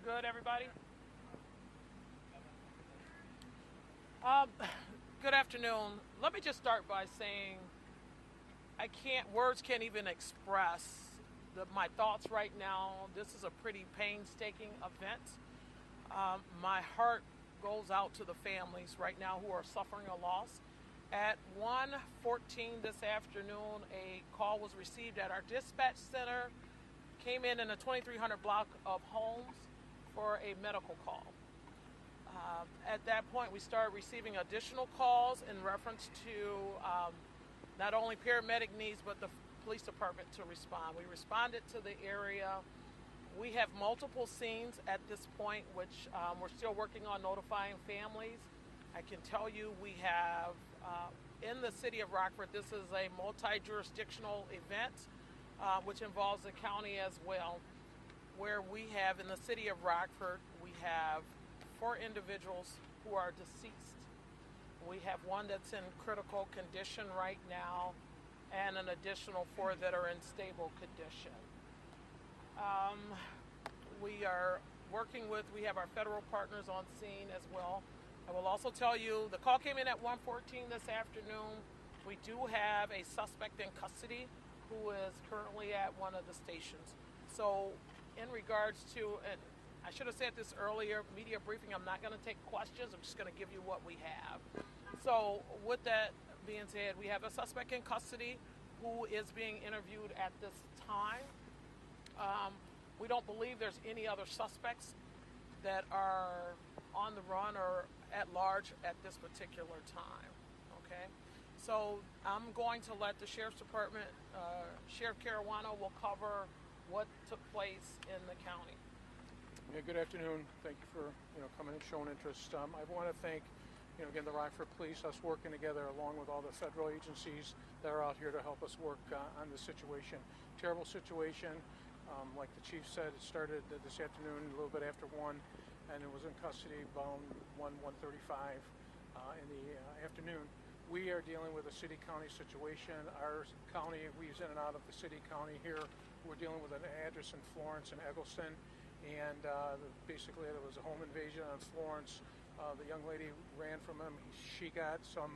good, everybody? Um, Good afternoon. Let me just start by saying words can't even express my thoughts right now. This is a pretty painstaking event. My heart goes out to the families right now who are suffering a loss. At 1:14 this afternoon, a call was received at our dispatch center, came in a 2300 block of homes for a medical call. At that point, we started receiving additional calls in reference to not only paramedic needs, but the police department to respond. We responded to the area. We have multiple scenes at this point, which we're still working on notifying families. I can tell you we have, in the city of Rockford, this is a multi-jurisdictional event, which involves the county as well, where we have, in the city of Rockford, we have 4 individuals who are deceased. We have one that's in critical condition right now, and an additional 4 that are in stable condition. We are we have our federal partners on scene as well. I will also tell you, the call came in at 1:14 this afternoon. We do have a suspect in custody who is currently at one of the stations. So in regards to, and I should have said this earlier, media briefing, I'm not going to take questions. I'm just going to give you what we have. So with that being said, we have a suspect in custody who is being interviewed at this time. We don't believe there's any other suspects that are on the run or at large at this particular time. Okay? So I'm going to let the Sheriff's Department, Sheriff Caruana will cover what took place in the county. Yeah, good afternoon. Thank you for coming and showing interest. I want to thank again the Rockford Police, us working together along with all the federal agencies that are out here to help us work on this situation. Terrible situation. Like the chief said, it started this afternoon a little bit after 1, and it was in custody about 1:35 in the afternoon. We are dealing with a city-county situation. Our county, we use in and out of the city-county here. We're dealing with an address in Florence and Eggleston. And basically there was a home invasion on Florence. The young lady ran from him. She got some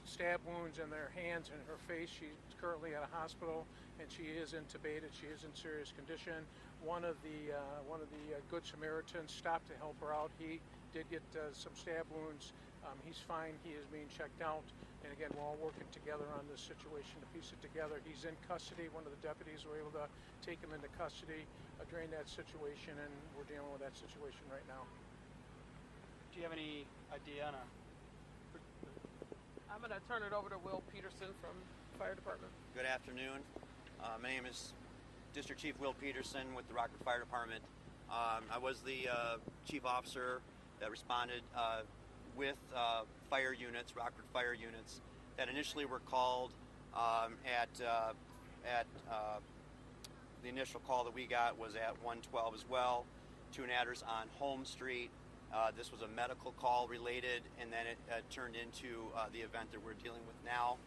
stab wounds in her hands and her face. She's currently at a hospital, and she is intubated. She is in serious condition. One of the Good Samaritans stopped to help her out. He did get some stab wounds. He's fine. He is being checked out. And again, we're all working together on this situation to piece it together. He's in custody. One of the deputies were able to take him into custody, drain that situation, and we're dealing with that situation right now. Do you have any idea on I'm going to turn it over to Will Peterson from the Fire Department. Good afternoon. My name is District Chief Will Peterson with the Rockford Fire Department. I was the chief officer that responded with fire units, Rockford fire units, that initially were called at the initial call that we got was at 1:12 as well, to an address on Home Street. This was a medical call related, and then it turned into the event that we're dealing with now.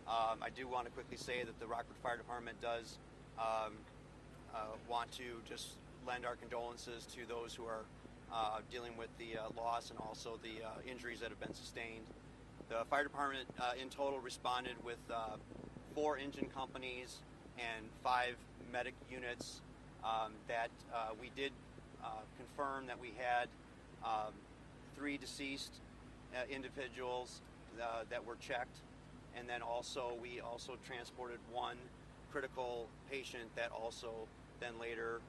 I do want to quickly say that the Rockford Fire Department does want to just lend our condolences to those who are dealing with the loss and also the injuries that have been sustained. The fire department in total responded with 4 engine companies and 5 medic units that we did confirm that we had 3 deceased individuals that were checked, and then we also transported 1 critical patient that also then later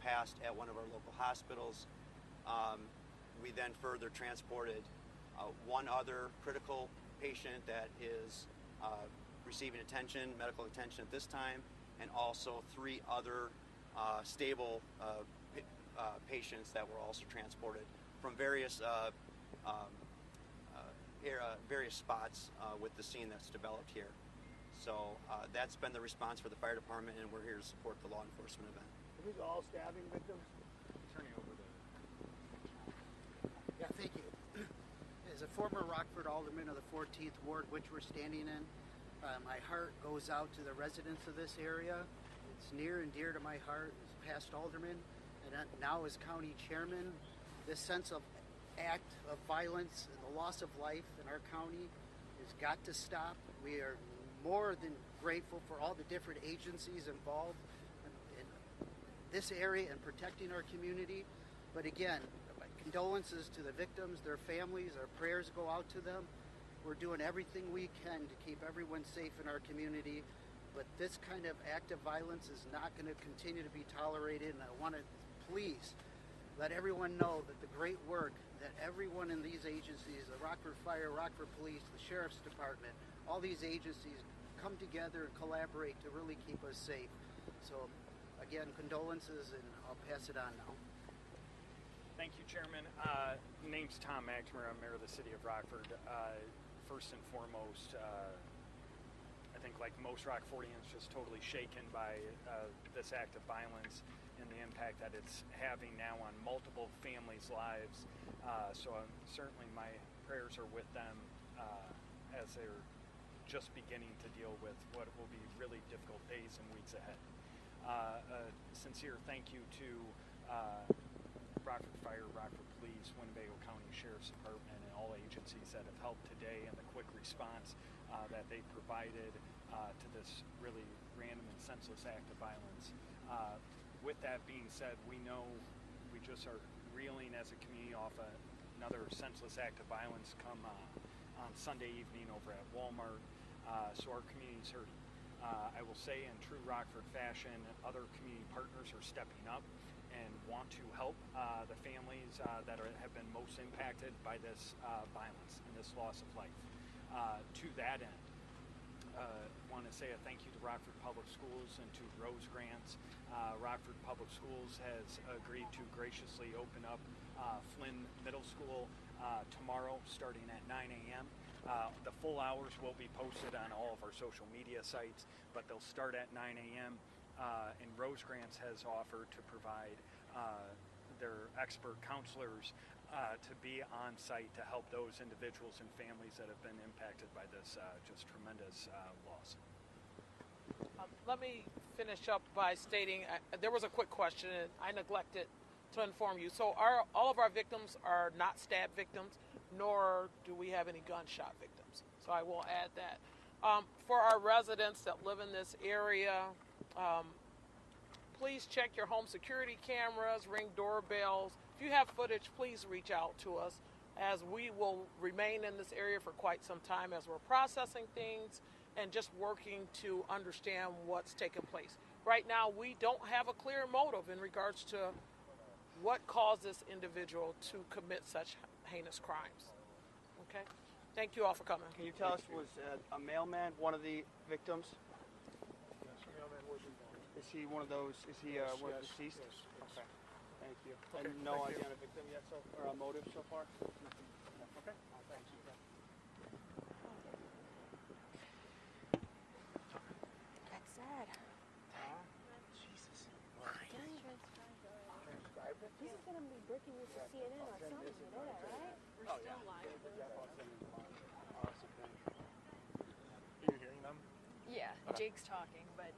passed at one of our local hospitals. We then further transported 1 other critical patient that is receiving medical attention at this time, and also 3 other stable patients that were also transported from various spots with the scene that's developed here. So that's been the response for the fire department, and we're here to support the law enforcement event. Are these all stabbing victims? turning over the... Yeah, thank you. As a former Rockford alderman of the 14th Ward, which we're standing in, my heart goes out to the residents of this area. It's near and dear to my heart as past alderman, and now as county chairman, this sense of act of violence and the loss of life in our county has got to stop. We are more than grateful for all the different agencies involved in this area and protecting our community. But again, condolences to the victims, their families, our prayers go out to them. We're doing everything we can to keep everyone safe in our community, but this kind of act of violence is not going to continue to be tolerated, and I want to please let everyone know that the great work that everyone in these agencies, the Rockford Fire, Rockford Police, the Sheriff's Department, all these agencies come together and collaborate to really keep us safe. So again, condolences, and I'll pass it on now. Thank you, Chairman. Name's Tom McNamara. I'm Mayor of the City of Rockford. First and foremost, I think like most Rockfordians, just totally shaken by this act of violence and the impact that it's having now on multiple families' lives. So certainly my prayers are with them as they're just beginning to deal with what will be really difficult days and weeks ahead. A sincere thank you to Rockford Fire, Rockford Police, Winnebago County Sheriff's Department, and all agencies that have helped today, and the quick response that they provided to this really random and senseless act of violence. With that being said, we know we just are reeling as a community off another senseless act of violence come on Sunday evening over at Walmart. So our community's hurting. I will say, in true Rockford fashion, other community partners are stepping up and want to help the families that have been most impacted by this violence and this loss of life. To that end, want to say a thank you to Rockford Public Schools and to Rose Grants. Rockford Public Schools has agreed to graciously open up Flynn Middle School tomorrow starting at 9 a.m. The full hours will be posted on all of our social media sites, but they'll start at 9 a.m. And Rose Grants has offered to provide their expert counselors to be on site to help those individuals and families that have been impacted by this just tremendous loss. Let me finish up by stating there was a quick question and I neglected to inform you. So all of our victims are not stab victims, nor do we have any gunshot victims. So I will add that. For our residents that live in this area, please check your home security cameras, ring doorbells. If you have footage, please reach out to us, as we will remain in this area for quite some time as we're processing things and just working to understand what's taking place. Right now, we don't have a clear motive in regards to what caused this individual to commit such heinous crimes. Okay? Thank you all for coming. Can you tell us, was a mailman one of the victims? Yes, the mailman was involved. Is he one of those? Is he one of the deceased? Yes. Okay. Thank you. Okay, And no thank you. idea on a victim yet, or a motive so far? Nothing. Okay. Thank you. That's sad. Jesus. Transcribed it? This is gonna be breaking news for CNN or something today, right? We're still live. Are you hearing them? Yeah, Jake's talking, but